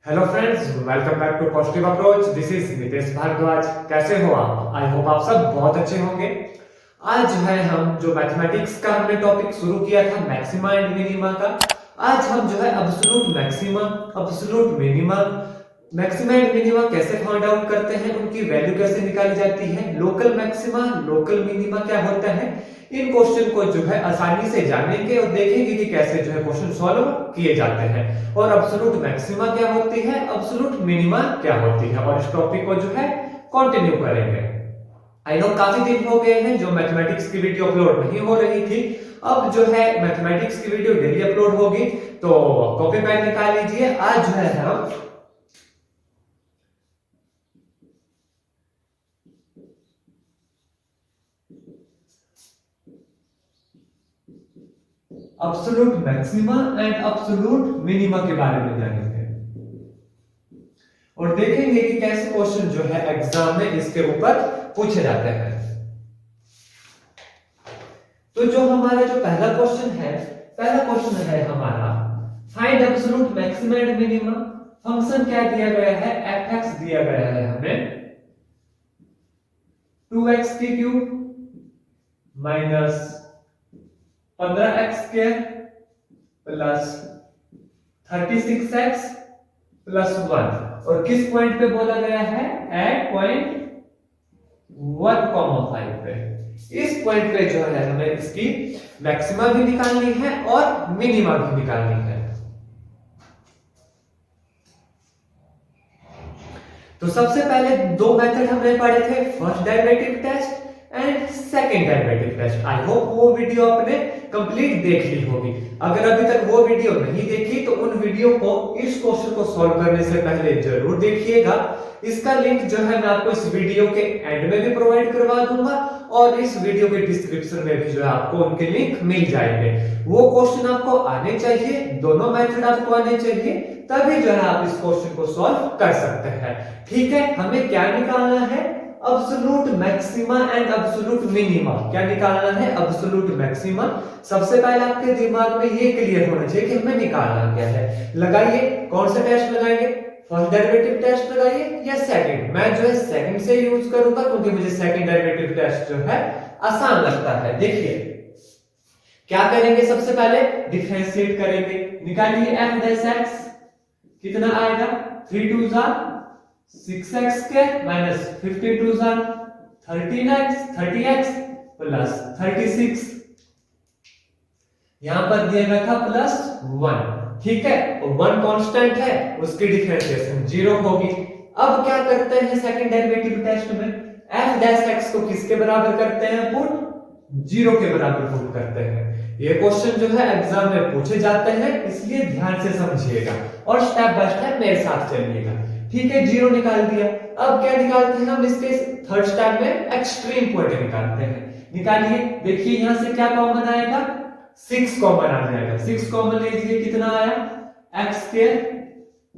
Hello friends, welcome back to positive approach. This is Nitesh Bhardwaj. कैसे हो आप? आई होप आप सब बहुत अच्छे होंगे। आज जो है हम जो मैथमेटिक्स का हमने टॉपिक शुरू किया था मैक्सिमा एंड मिनिमा का, आज हम जो है absolute maxima, absolute minima, maxima and minima कैसे फाइंड आउट करते हैं, उनकी वैल्यू कैसे निकाली जाती है, लोकल मैक्सिमा लोकल मिनिमा क्या होता है, इन क्वेश्चन को जो है आसानी से जानेंगे और देखेंगे कि कैसे जो है क्वेश्चन सॉल्व किए जाते हैं, और एब्सोल्यूट मैक्सिमा क्या होती है, एब्सोल्यूट मिनिमा क्या होती है, और इस टॉपिक को जो है कंटिन्यू करेंगे। आई नो काफी दिन हो गए हैं जो मैथमेटिक्स की वीडियो अपलोड नहीं हो रही थी। अब जो है मैथमेटिक्स की वीडियो डेली अपलोड होगी, तो कॉपी पेन निकाल लीजिए। आज जो है हम absolute maxima and absolute minima के बारे में जानेंगे और देखेंगे कि कैसे क्वेश्चन जो है एग्जाम में इसके ऊपर पूछे जाते हैं। तो जो हमारा जो पहला क्वेश्चन है हमारा find absolute maxima and minima. Function क्या दिया गया है, fx दिया गया है हमें 2x की cube minus 15x square plus 36x plus 1, और किस पॉइंट पे बोला गया है, एट पॉइंट 1,5 पे। इस पॉइंट पे जो है हमें इसकी मैक्सिमा भी निकालनी है और मिनिमा भी निकालनी है। तो सबसे पहले दो मेथड हमने पढ़े थे, first derivative test and second derivative test. I hope वो वीडियो आपने कंप्लीट देख ली होगी। अगर अभी तक वो वीडियो नहीं देखी तो उन वीडियो को इस क्वेश्चन को सॉल्व करने से पहले जरूर देखिएगा। इसका लिंक जो है मैं आपको इस वीडियो के एंड में भी प्रोवाइड करवा दूंगा, और इस वीडियो के डिस्क्रिप्शन में भी जो है आपको उनके लिंक मिल जाएंगे। वो क्वेश्चन आपको आने चाहिए, दोनों मेथड आपको आने चाहिए, तभी जो है आप इस क्वेश्चन को सॉल्व कर सकते हैं। ठीक है, हमें क्या निकालना है, absolute maxima and absolute minima. क्या निकालना है, एब्सोल्यूट मैक्सिमा। सबसे पहले आपके दिमाग में ये क्लियर होना चाहिए कि हमें निकालना क्या है। लगाइए, कौन सा टेस्ट लगाएंगे, फर्स्ट डेरिवेटिव टेस्ट लगाइए या सेकंड। मैं जो है सेकंड से यूज करूंगा क्योंकि मुझे सेकंड डेरिवेटिव टेस्ट जो है आसान लगता है। देखिए क्या करेंगे, सबसे पहले डिफरेंशिएट करेंगे। निकालिए f डैश x, कितना आएगा, 3 2 जा 6x स्क्वायर माइनस 15 2 जा 30x प्लस 36, यहां पर दिया गया था प्लस 1। ठीक है, 1 कांस्टेंट है, उसकी डिफरेंशिएशन 0 होगी। अब क्या करते हैं सेकंड डेरिवेटिव टेस्ट में, f डैश x को किसके बराबर करते हैं, पुट 0 के बराबर पुट करते हैं। ये क्वेश्चन जो है एग्जाम में पूछे जाते हैं, इसलिए ध्यान से समझिएगा और स्टेप बाय स्टेप मेरे साथ चलिएगा। ठीक है, 0 निकाल दिया। अब क्या निकालते हैं हम, इसके थर्ड स्टेप में एक्सट्रीम पॉइंट निकालते हैं। निकालिए, देखिए यहां से क्या कॉमन आएगा, 6 कॉमन आ जाएगा। 6 कॉमन लीजिए, कितना आया, x square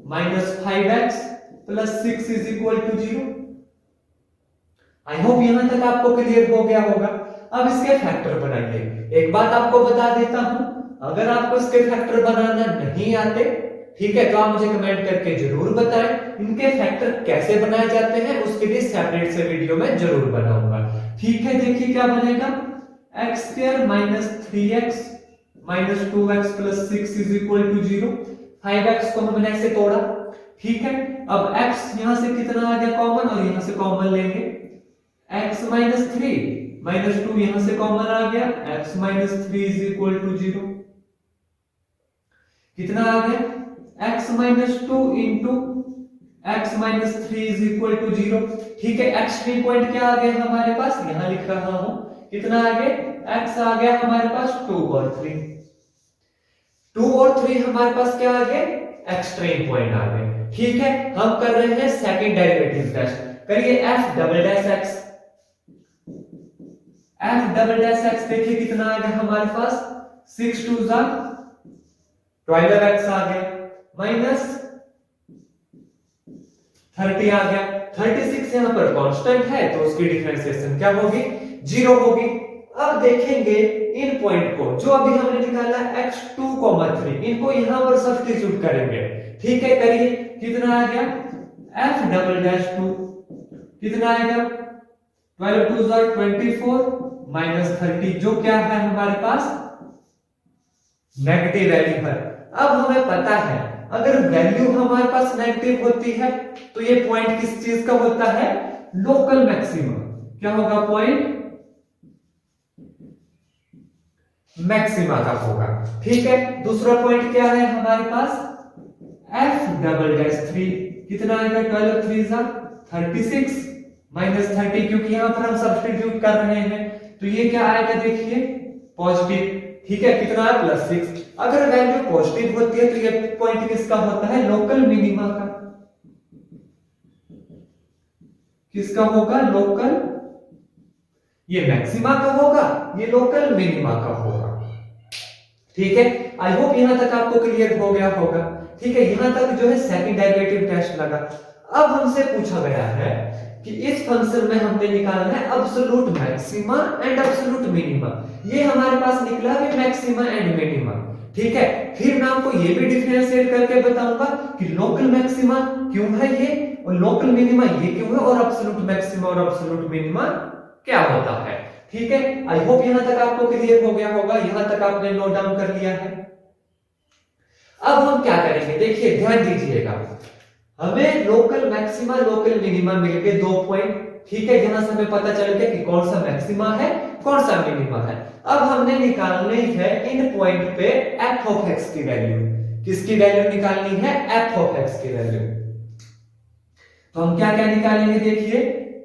minus 5x plus 6 is equal to 0। I hope यहां तक आपको क्लियर हो गया होगा। अब इसके फैक्टर बनाइए। एक बात आपको बता देता हूं, अगर आपको इसके फैक्टर बनाना नहीं आते, ठीक है, तो आप मुझे कमेंट करके जरूर बताएं। इनके फैक्टर कैसे बनाए जाते हैं उसके लिए सेपरेट से वीडियो में जरूर बनाऊंगा। ठीक है, देखिए क्या बनेगा, x square minus 3x minus 2x plus 6 is equal to 0। 5x को हमने ऐसे तोड़ा। ठीक है, अब x यहां से कितना आ गया कॉमन, और यहां से कॉमन लेंगे, x माइनस 3 माइनस 2 यहां से कॉमन आ गया, x minus 3 is equal to 0। कितना आ गया, x minus 2 into x minus 3 is equal to 0। ठीक है, एक्सट्रीम पॉइंट क्या आ गया हमारे पास, यहां लिख रहा हूं, कितना आ गया, x आ गया हमारे पास 2 और 3। 2 और 3 हमारे पास क्या आ गए, एक्सट्रीम पॉइंट आ गए। ठीक है, हम कर रहे हैं सेकंड डेरिवेटिव टेस्ट। करिए f double dash x, f double dash x देखिए कितना आ गया हमारे पास, 6 2 जा 12x आ गया माइनस 30 आ गया। 36 यहां पर कांस्टेंट है तो उसकी डिफरेंशिएशन क्या होगी, 0 होगी। अब देखेंगे इन पॉइंट को जो अभी हमने निकाला x2, 3, इनको यहां पर सब्स्टिट्यूट करेंगे। ठीक है, करिए, कितना आ गया एफ डबल डैश टू, कितना आएगा 12 टू 24 माइनस 30, जो क्या है हमारे पास नेगेटिव वैल्यू है। अब हमें पता है अगर वैल्यू हमारे पास नेगेटिव होती है तो ये पॉइंट किस चीज का होता है, लोकल मैक्सिमा। क्या होगा, पॉइंट मैक्सिमा का होगा। ठीक है, दूसरा पॉइंट क्या है हमारे पास, एफ डबल डैश 3, कितना आएगा 12 3 36 माइनस 30, क्योंकि यहां पर हम सब्स्टिट्यूट कर रहे हैं तो ये क्या आएगा, देखिए पॉजिटिव। ठीक है, कितना है +6। अगर वैल्यू पॉजिटिव होती है तो ये पॉइंट किसका होता है, लोकल मिनिमा का। किसका होगा, लोकल, ये मैक्सिमा का होगा, ये लोकल मिनिमा का होगा। ठीक है, आई होप यहां तक आपको क्लियर हो गया होगा। ठीक है, यहां तक जो है सेकंड डेरिवेटिव टेस्ट लगा। अब हमसे पूछा गया है कि इस फंक्शन में हमने निकालना है absolute maxima and absolute minima. ये हमारे पास निकला है मैक्सिमा एंड मिनिमा। ठीक है, फिर मैं आपको ये भी डिफरेंशिएट करके बताऊंगा कि लोकल मैक्सिमा क्यों है ये और लोकल मिनिमा ये क्यों है और एब्सोल्यूट मैक्सिमा और एब्सोल्यूट मिनिमा क्या होता है। ठीक है, आई होप यहां तक आपको क्लियर हो गया होगा, यहां तक आपने नोट डाउन कर लिया है। अब हम क्या करेंगे, देखिए ध्यान दीजिएगा, हमें लोकल मैक्सिमा लोकल मिनिमा मिल गए 2 पॉइंट। ठीक है, यहां से हमें पता चल गया कि कौन सा मैक्सिमा है कौन सा मिनिमा है। अब हमने निकालनी है इन पॉइंट पे एफ ऑफ एक्स की वैल्यू। किसकी वैल्यू निकालनी है, एफ ऑफ एक्स की वैल्यू। तो हम क्या क्या निकालेंगे, देखिए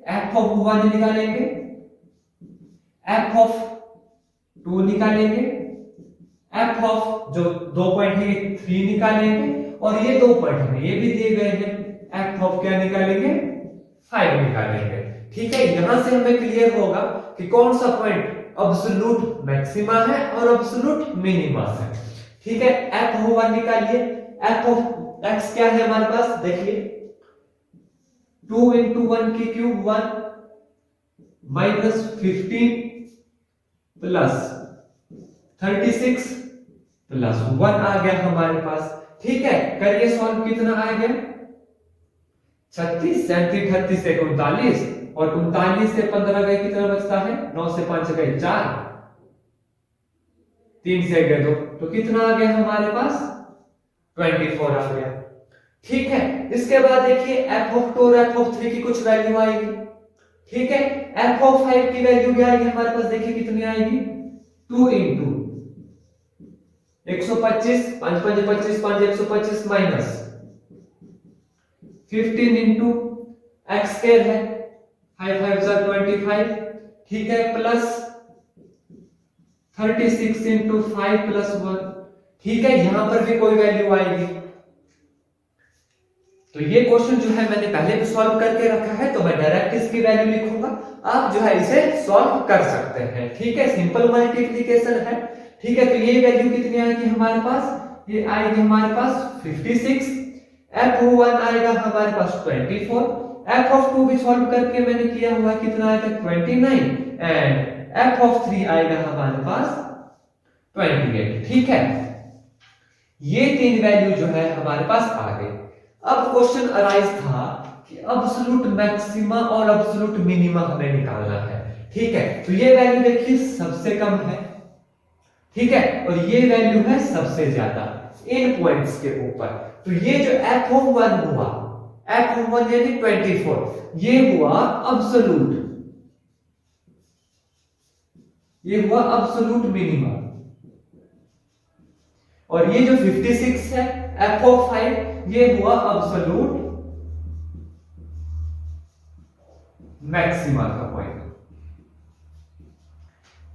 एफ ऑफ 1 निकालेंगे, एफ ऑफ 2 निकालेंगे, एफ ऑफ जो 2 पॉइंट है 3 निकालेंगे और ये 2 पॉइंट हमें ये भी दिए गए हैं, एफ ऑफ क्या निकालेंगे 5 निकालेंगे। ठीक है, यहां से हमें क्लियर होगा कि कौन सा पॉइंट एब्सोल्यूट मैक्सिमा है और एब्सोल्यूट मिनिमा है। ठीक है, एफ ऑफ 1 निकालिए, एफ ऑफ एक्स क्या है हमारे पास, देखिए 2 into 1 की क्यूब 1 माइनस 15 प्लस 36 प्लस 1 आ गया हमारे पास। ठीक है, करिए सॉल्व, कितना आ गया 36 37 38 से 39 और 39 से 15 गए कितना बचता है, 9 से 5 गए 4, 3 से गए 2, तो कितना आ गया हमारे पास 24 आ गया। ठीक है, इसके बाद देखिए एफ ऑफ 2 और एफ ऑफ 3 की कुछ वैल्यू आएगी। ठीक है, एफ ऑफ 5 की वैल्यू क्या आएगी हमारे पास, देखिए कितनी आएगी 2 into 125 5 5 25 5 125 minus 15 into x square है 5 5 25। ठीक है, प्लस 36 into 5 प्लस 1। ठीक है, यहां पर भी कोई वैल्यू आएगी। तो ये क्वेश्चन जो है मैंने पहले भी सॉल्व करके रखा है, तो मैं डायरेक्ट इसकी वैल्यू लिखूंगा, आप जो है इसे सॉल्व कर सकते हैं। ठीक है, सिंपल मल्टीप्लिकेशन है। ठीक है, तो ये वैल्यू कितनी आएगी हमारे पास, ये आएगी हमारे पास 56, एफ ऑफ 1 आएगा हमारे पास 24, एफ ऑफ 2 भी सॉल्व करके मैंने किया हुआ है, कितना आएगा 29 एंड एफ ऑफ 3 आएगा हमारे पास 28। ठीक है, ये 3 वैल्यू जो है हमारे पास आ गई। अब क्वेश्चन अराइज था कि एब्सोल्यूट मैक्सिमा और एब्सोल्यूट मिनिमा हमें निकालना है। ठीक है, तो ये वैल्यू देखिए सबसे कम है। ठीक है, और ये वैल्यू है सबसे ज्यादा इन पॉइंट्स के ऊपर। तो ये जो एफ ऑफ 1 हुआ, एफ ऑफ 1 यानी 24, ये हुआ एब्सोल्यूट, ये हुआ एब्सोल्यूट मिनिमा। और ये जो 56 है एफ ऑफ 5, ये हुआ एब्सोल्यूट मैक्सिमा का पॉइंट।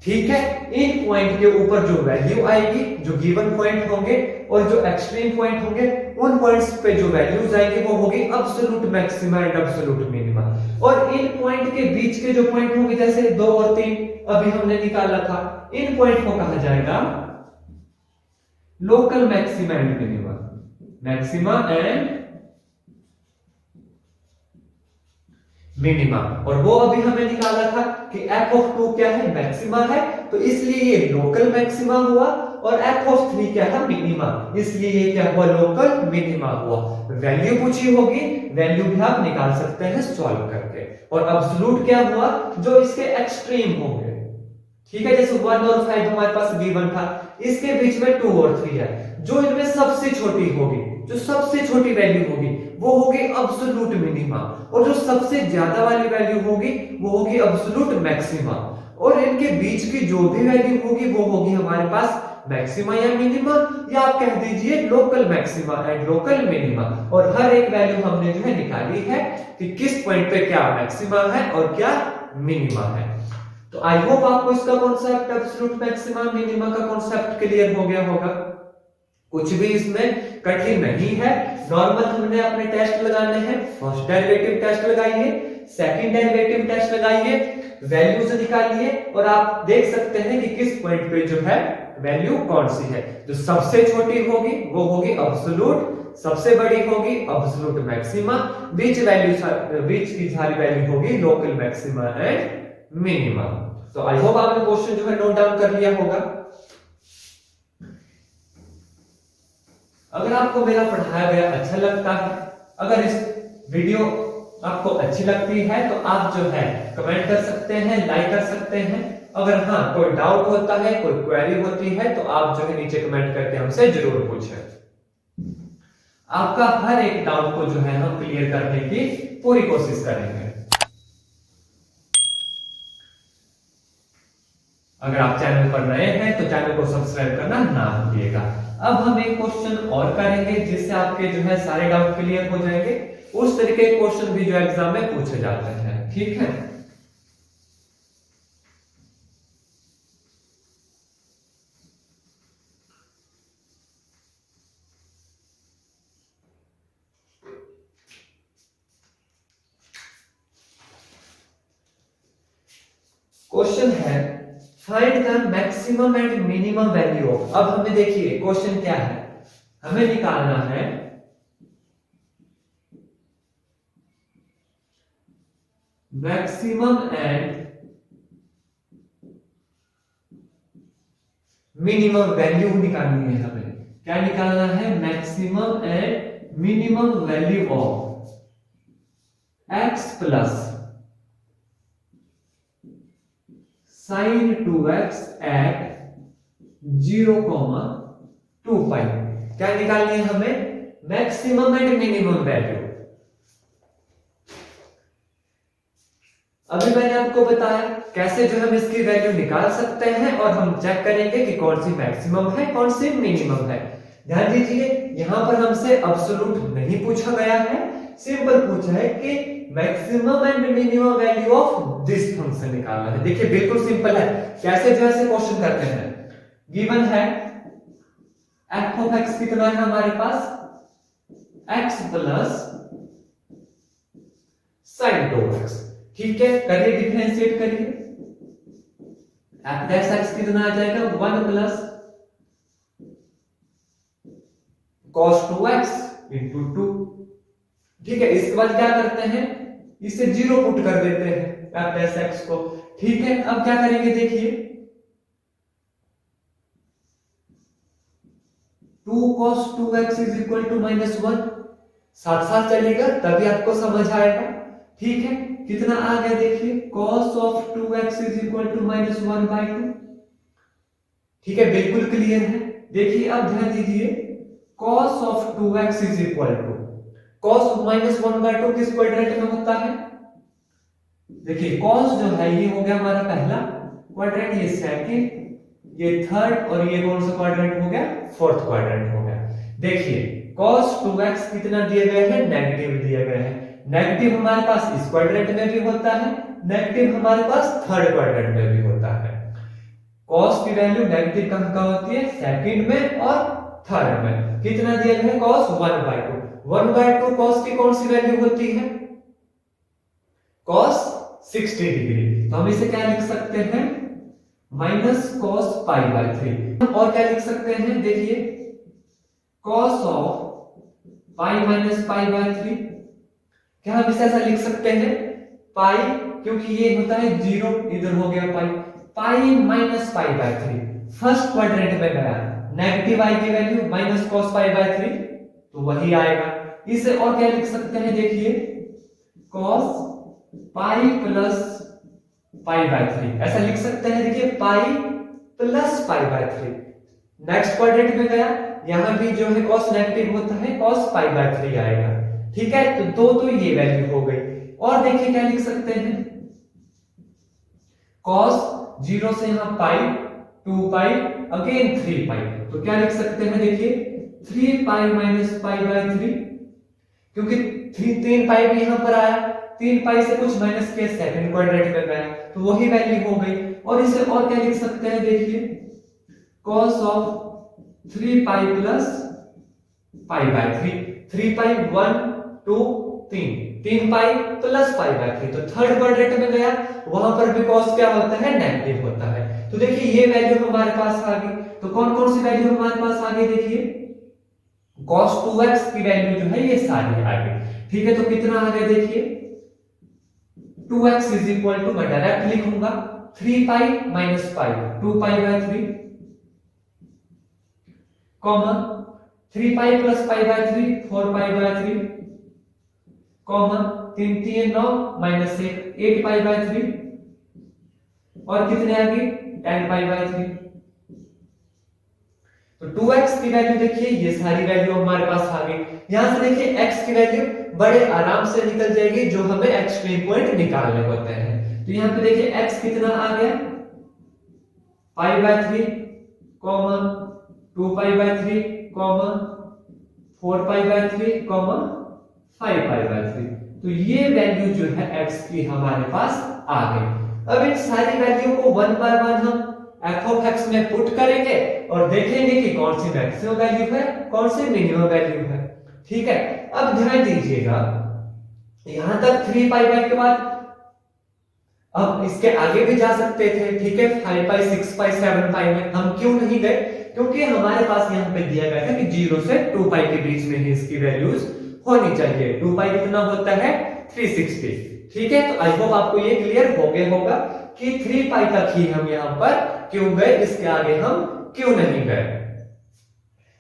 ठीक है, इन पॉइंट के ऊपर जो वैल्यू आएगी, जो गिवन पॉइंट होंगे और जो एक्सट्रीम पॉइंट होंगे, उन पॉइंट्स पे जो वैल्यूज आएंगे वो होगी absolute maxima and absolute minima. और इन पॉइंट के बीच के जो पॉइंट होंगे, जैसे 2 और 3 अभी हमने निकाला था, इन पॉइंट को कहा जाएगा local maxima and minima, maxima and minima. और वो अभी हमें निकाला था कि एफ ऑफ 2 क्या है, मैक्सिमा है, तो इसलिए ये लोकल मैक्सिमा हुआ और f(3) क्या है, मिनिमा, इसलिए ये क्या हुआ, लोकल मिनिमा हुआ। वैल्यू पूछी होगी, वैल्यू भी आप निकाल सकते हैं सॉल्व करके। और एब्सोल्यूट क्या हुआ, जो इसके एक्सट्रीम होंगे, ठीक है, जैसे 1 और 5 हमारे पास गिवन था, इसके बीच में 2 और 3 है, जो इनमें सबसे छोटी होगी, जो सबसे छोटी वैल्यू होगी वो होगी एब्सोल्यूट मिनिमा, और जो सबसे ज्यादा वाली वैल्यू होगी वो होगी एब्सोल्यूट मैक्सिमा, और इनके बीच की जो भी वैल्यू होगी वो होगी हमारे पास मैक्सिमा या मिनिमा, या आप कह दीजिए local maxima and local minima. और हर एक वैल्यू हमने जो है निकाली है कि किस पॉइंट पे क्या मैक्सिमा है और क्या मिनिमा है। तो आई होप आपको इसका कॉन्सेप्ट एब्सोल्यूट मैक्सिमा मिनिमा का कॉन्सेप्ट क्लियर हो गया होगा। कुछ भी इसमें कठिन नहीं है, नॉर्मल हमने अपने टेस्ट लगाने हैं, फर्स्ट डेरिवेटिव टेस्ट लगाइए, सेकंड डेरिवेटिव टेस्ट लगाइए, वैल्यूज निकालिए, और आप देख सकते हैं कि किस पॉइंट पे जो है वैल्यू कौन सी है। जो सबसे छोटी होगी वो होगी एब्सोल्यूट, सबसे बड़ी होगी एब्सोल्यूट मैक्सिमा, बीच की सारी वैल्यू होगी लोकल मैक्सिमा एंड मिनिमा। तो आई होप आपने क्वेश्चन जो है नोट डाउन कर लिया होगा। अगर आपको मेरा पढ़ाया गया अच्छा लगता है, अगर इस वीडियो आपको अच्छी लगती है तो आप जो है कमेंट कर सकते हैं, लाइक कर सकते हैं। अगर हाँ कोई डाउट होता है, कोई क्वेरी होती है तो आप जो है नीचे कमेंट करके हमसे जरूर पूछें। आपका हर एक डाउट को जो है हम क्लियर करने की पूरी कोशिश करेंगे। अगर आप चैनल पर नए हैं तो चैनल को सब्सक्राइब करना ना भूलिएगा। अब हम एक क्वेश्चन और करेंगे जिससे आपके जो है सारे डाउट क्लियर हो जाएंगे। उस तरीके के क्वेश्चन भी जो एग्जाम में पूछे जाते हैं, ठीक है। क्वेश्चन है find the maximum and minimum value of. अब हमें देखिए क्वेश्चन क्या है, हमें निकालना है मैक्सिमम एंड मिनिमम वैल्यू निकालनी है। हमें क्या निकालना है, maximum and minimum value of x plus sin 2x at 0,2π। क्या निकालनी है हमें, मैक्सिमम एंड मिनिमम वैल्यू। अभी मैंने आपको बताया कैसे जो हम इसकी वैल्यू निकाल सकते हैं, और हम चेक करेंगे कि कौन सी मैक्सिमम है कौन सी मिनिमम है। ध्यान दीजिए यहां पर हमसे एब्सोल्यूट नहीं पूछा गया है, सिंपल पूछा है कि maximum and minimum value of this function निकालना है। देखिए बिल्कुल सिंपल है, कैसे जो ऐसे क्वेश्चन करते हैं। गिवन है f ऑफ x कितना है हमारे पास, x प्लस sin 2x, ठीक है। करिए डिफरेंशिएट करिए, f डैश x कितना आ जाएगा, 1 प्लस cos 2x इंटू 2, ठीक है। इसके बाद क्या करते हैं, इसे 0 पुट कर देते हैं f डैश x को, ठीक है। अब क्या करेंगे देखिए, 2 cos 2x is equal to -1, साथ साथ चलेगा तभी आपको समझ आएगा, ठीक है। कितना आ गया देखिए, cos of 2x is equal to -1/2, ठीक है, बिल्कुल क्लियर है। देखिए अब ध्यान दीजिए, cos of 2x is equal to cos -1/2 किस क्वाड्रेंट में होता है, देखिए cos जो है ये हो गया हमारा पहला क्वाड्रेंट, ये सेकंड, ये थर्ड, और ये कौन सा क्वाड्रेंट हो गया, फोर्थ क्वाड्रेंट हो गया। देखिए cos 2x कितना दिए गए हैं, नेगेटिव दिए गए हैं। नेगेटिव हमारे पास इस क्वाड्रेंट में भी होता है, नेगेटिव हमारे पास थर्ड क्वाड्रेंट में भी होता है। cos की वैल्यू नेगेटिव कहां होती है, सेकंड में और थर्ड में। कितना दिया गया है, cos 1/2, 1/2 cos की कौन सी वैल्यू होती है, cos 60 डिग्री। तो हम इसे क्या लिख सकते हैं, माइनस cos π/3। और क्या लिख सकते हैं, देखिए cos ऑफ पाई माइनस π/3, क्या हम इसे ऐसा लिख सकते हैं, पाई क्योंकि ये होता है 0, इधर हो गया पाई, पाई माइनस π/3 फर्स्ट क्वाड्रेंट में गया, नेगेटिव आई की value minus cos pi by 3, तो वही आएगा। इसे और क्या लिख सकते हैं, देखिए cos pi plus pi by 3 ऐसा लिख सकते हैं। देखिए pi plus pi by 3 next quadrant में गया, यहां भी जो है cos नेगेटिव होता है, cos पाई बाय 3 आएगा। ठीक है, तो दो तो ये वैल्यू हो गई। और देखिए क्या लिख सकते हैं, cos 0 से यहां पाई 2 पाई अगेन 3 पाई, तो क्या लिख सकते हैं, देखिए 3 पाई माइनस पाई बाय 3, क्योंकि 3 पाई भी यहां पर आया, 3 पाई से कुछ माइनस के सेकंड क्वाड्रेंट में गया, तो वही वैल्यू हो गई। और इसे और क्या लिख सकते हैं, देखिए cos of 3 pi plus pi by 3, 3 pi 1 2 3 pi plus pi by 3, तो थर्ड क्वाड्रेंट में गया, वहां पर भी cos क्या होता है, नेगेटिव होता है। तो देखिए ये वैल्यू हमारे पास आ गई। तो कौन कौन सी वैल्यू हमारे पास आ गई, देखिए cos 2x की वैल्यू जो है ये सारी आ गई। ठीक है, तो कितना आ गया, देखिए 2x इज इक्वल टू, मैं डायरेक्ट लिखूंगा 3 pi minus pi 2 pi by 3 comma 3 pi plus pi by 3 4 pi by 3 comma 3 3 9 minus 1 8 pi by 3 और कितने आ गए 10 पाई बाय 3। तो 2x की वैल्यू देखिए ये सारी वैल्यू हमारे पास आ गई। यहां से देखिए x की वैल्यू बड़े आराम से निकल जाएगी जो हमें एक्सट्रीम पॉइंट निकालने होते हैं। तो यहां पे देखिए x कितना आ गया पाई by 3 comma 2 pi by 3 comma 4 pi by 3 comma 5 pi by 3। तो ये वैल्यू जो है x की हमारे पास आ गई। अब इन सारी वैल्यू को वन बाय वन हम f ऑफ x में पुट करेंगे और देखेंगे कि कौन सी मैक्सिमम वैल्यू है, कौन सी मिनिमम वैल्यू है। ठीक है, अब ध्यान दीजिएगा यहां तक 3 पाई बाय के बाद अब इसके आगे भी जा सकते थे। ठीक है, 5 पाई 6 पाई 7 पाई में हम क्यों नहीं गए, क्योंकि हमारे पास यहाँ पे दिया गया था कि 0 से 2 पाई के बीच में ही इसकी वैल्यूज होनी चाहिए। 2 पाई कितना होता है 360। ठीक है, तो आई होप आपको ये क्लियर हो गया होगा कि 3 पाई तक ही हम यहाँ पर क्यों गए, इसके आगे हम क्यों नहीं गए।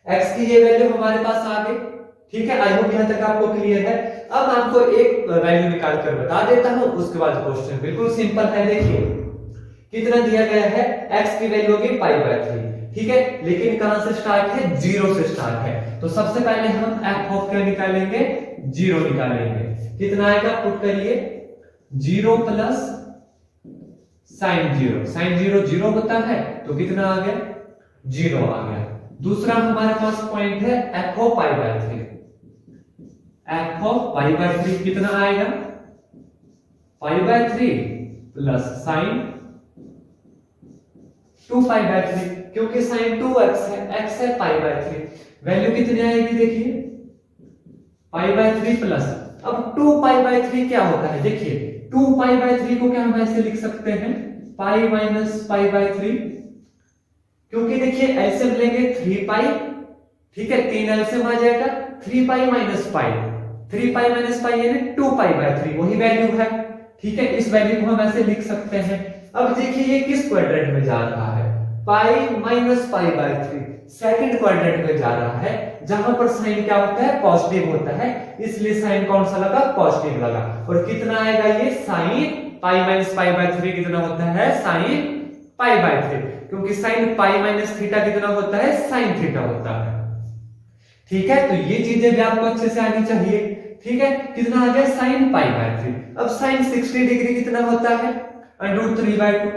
x की ये वैल्यू हमारे पास आ गई। ठीक है, आई होप यहां तक आपको क्लियर है। अब आपको एक वैल्यू निकाल कर बता देता हूं, उसके बाद क्वेश्चन बिल्कुल सिंपल है। देखिए कितना दिया गया है, x की वैल्यू होगी पाई बाय 3। ठीक है, लेकिन कहां से स्टार्ट है, 0 से स्टार्ट है। तो सबसे पहले हम f ऑफ क्या निकालेंगे, 0 निकालेंगे। कितना आएगा, पुट करिए 0 प्लस साइन 0, साइन 0 0 होता है, तो कितना आ गया 0 आ गया। दूसरा हमारे पास पॉइंट है f of pi by 3, f of pi by 3 कितना आएगा पाई by 3 plus sign 2 pi by 3, क्योंकि साइन 2x है, x है पाई बाय 3, वैल्यू कितनी आएगी, देखिए पाई बाय 3 प्लस, अब 2 पाई बाय 3 क्या होता है, देखिए 2 पाई बाय 3 को क्या हम ऐसे लिख सकते हैं पाई माइनस पाई बाय 3, क्योंकि देखिए एलसीएम लेंगे 3 पाई। ठीक है, 3 एलसीएम आ जाएगा 3 pi minus pi, 3 pi minus pi यानी 2 पाई बाय 3 वही वैल्यू है। ठीक है, इस वैल्यू को हम ऐसे लिख सकते हैं। अब देखिए ये किस क्वाड्रेंट में जा रहा है, pi minus pi by 3 second quadrant में जा रहा है, जहां पर साइन क्या होता है पॉजिटिव होता है, इसलिए साइन कौन सा लगा, पॉजिटिव लगा। और कितना आएगा ये sine pi minus pi by 3 कितना होता है साइन पाई बाय 3, क्योंकि साइन पाई माइनस थीटा कितना होता है साइन थीटा होता है। ठीक है, तो ये चीजें भी आपको अच्छे से आनी चाहिए। ठीक है, कितना आ गया साइन पाई बाय 3। अब साइन 60 डिग्री कितना होता है √3/2,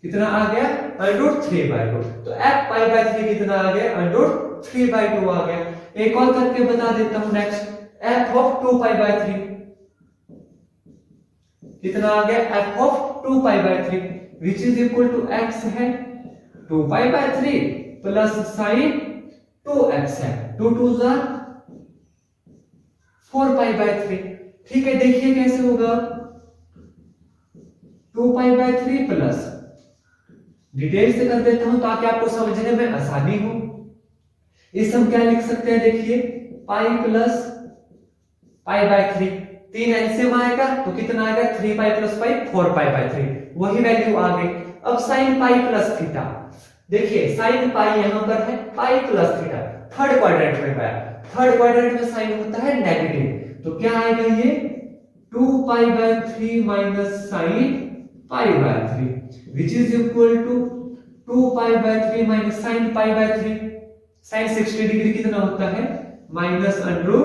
कितना आ गया √3/2, तो f पाई बाय 3 कितना आ गया √3/2 आ गया। एक और करके बता देता हूं next, f of 2 pi by 3 कितना आ गया f of 2 pi by 3 which is equal to x है 2 pi by 3 plus sign 2x है 2 2 जा 4 पाई बाय 3। ठीक है, देखिए कैसे होगा 2 पाई बाय 3 प्लस, डिटेल से कर देता हूं ताकि आपको समझने में आसानी हो। इस हम क्या लिख सकते हैं, देखिए pi plus pi by 3, 3 LCM आएगा तो कितना आएगा 3 pi plus pi 4 pi by 3 वही वैल्यू आ गई। अब साइन पाई प्लस थीटा, देखिए साइन पाई यहां पर है, pi plus theta, third quadrant में पाया, थर्ड क्वाड्रेंट में साइन होता है नेगेटिव, तो क्या आएगा ये 2 pi by 3 minus sine pi by 3 which is equal to 2 pi by 3 minus sine pi by 3। Sine 60 degree कितना होता है माइनस अंडर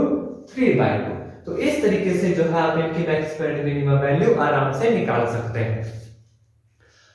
3 बाय 2। तो इस तरीके से जो है आप इनकी मैक्सिमम मिनिमम वैल्यू आराम से निकाल सकते हैं।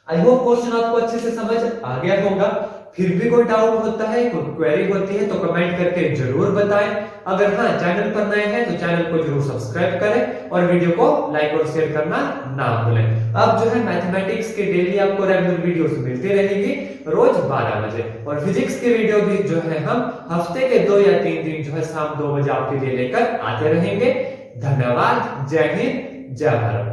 आई होप क्वेश्चन आपको अच्छे से समझ आ गया होगा। फिर भी कोई डाउट होता है, कोई क्वेरी होती है तो कमेंट करके जरूर बताएं। अगर हाँ चैनल पर नए हैं तो चैनल को जरूर सब्सक्राइब करें और वीडियो को लाइक और शेयर करना ना भूलें। अब जो है मैथमेटिक्स के डेली आपको रेगुलर वीडियोस मिलती रहेंगी रोज 12 बजे, और फिजिक्स के वीडियो भी जो है हम हफ्ते के 2 या 3 दिन जो है शाम 2 बजे आपके लिए लेकर आते रहेंगे। धन्यवाद। जय हिंद, जय भारत।